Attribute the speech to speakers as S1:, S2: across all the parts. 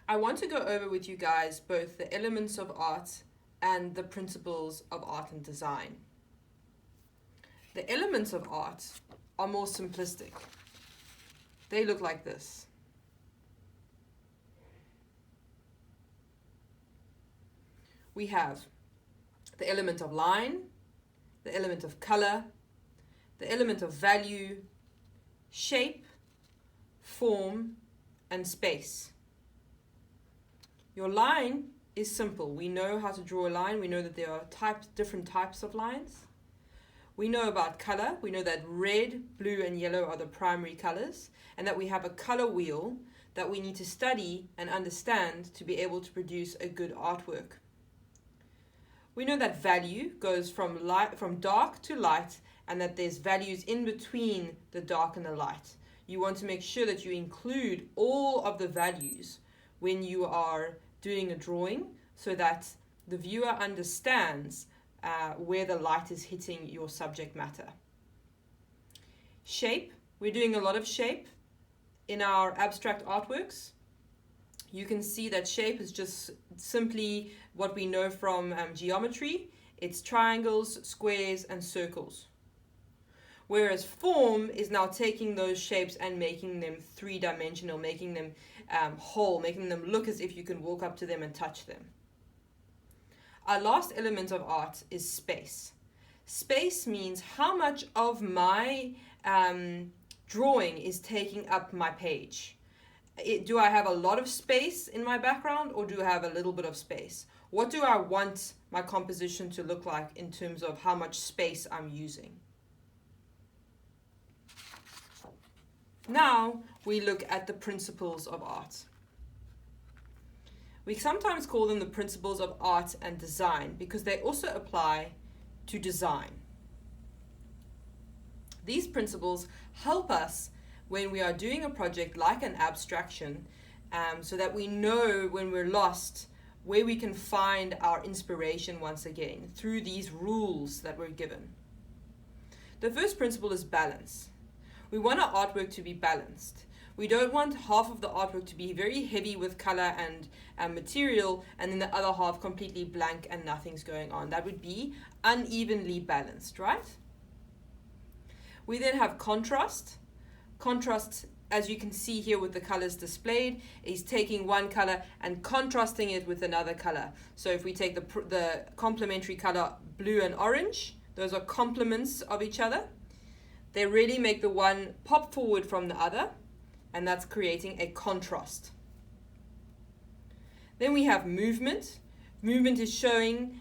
S1: I want to go over with you guys both the elements of art and the principles of art and design. The elements of art are more simplistic. They look like this. We have the element of line, the element of color, the element of value, shape, form, and space. Your line is simple. We know how to draw a line. We know that there are different types of lines. We know about color. We know that red, blue, and yellow are the primary colors, and that we have a color wheel that we need to study and understand to be able to produce a good artwork. We know that value goes from dark to light, and that there's values in between the dark and the light. You want to make sure that you include all of the values when you are doing a drawing so that the viewer understands where the light is hitting your subject matter. Shape. We're doing a lot of shape in our abstract artworks. You can see that shape is just simply what we know from geometry. It's triangles, squares, and circles. Whereas form is now taking those shapes and making them three-dimensional, making them whole, making them look as if you can walk up to them and touch them. Our last element of art is space. Space means how much of my drawing is taking up my page. Do I have a lot of space in my background, or do I have a little bit of space? What do I want my composition to look like in terms of how much space I'm using? Now we look at the principles of art. We sometimes call them the principles of art and design because they also apply to design. These principles help us when we are doing a project like an abstraction, so that we know when we're lost where we can find our inspiration once again through these rules that we're given. The first principle is balance. We want our artwork to be balanced. We don't want half of the artwork to be very heavy with color and material, and then the other half completely blank and nothing's going on. That would be unevenly balanced, right? We then have contrast. Contrast, as you can see here with the colors displayed, is taking one color and contrasting it with another color. So if we take the complementary color blue and orange, those are complements of each other. They really make the one pop forward from the other, and that's creating a contrast. Then we have movement. Movement is showing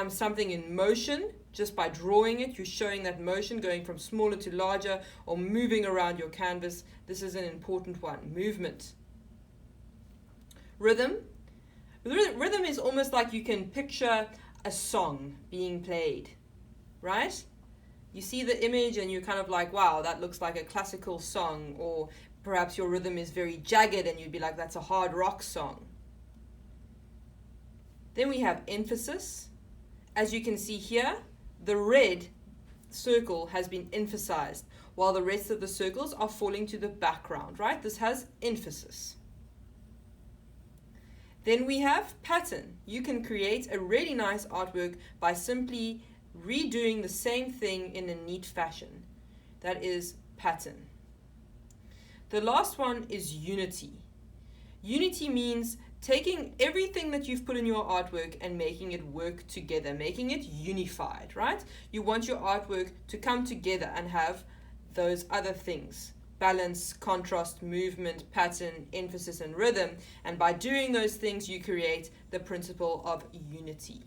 S1: something in motion. Just by drawing it, you're showing that motion going from smaller to larger or moving around your canvas. This is an important one, movement. Rhythm. Rhythm is almost like you can picture a song being played, right? You see the image and you're kind of like, wow, that looks like a classical song, or perhaps your rhythm is very jagged and you'd be like, that's a hard rock song. Then we have emphasis. As you can see here, the red circle has been emphasized while the rest of the circles are falling to the background, right? This has emphasis. Then we have pattern. You can create a really nice artwork by simply redoing the same thing in a neat fashion. That is pattern. The last one is unity. Unity means taking everything that you've put in your artwork and making it work together, making it unified, right? You want your artwork to come together and have those other things: balance, contrast, movement, pattern, emphasis, and rhythm. And by doing those things, you create the principle of unity.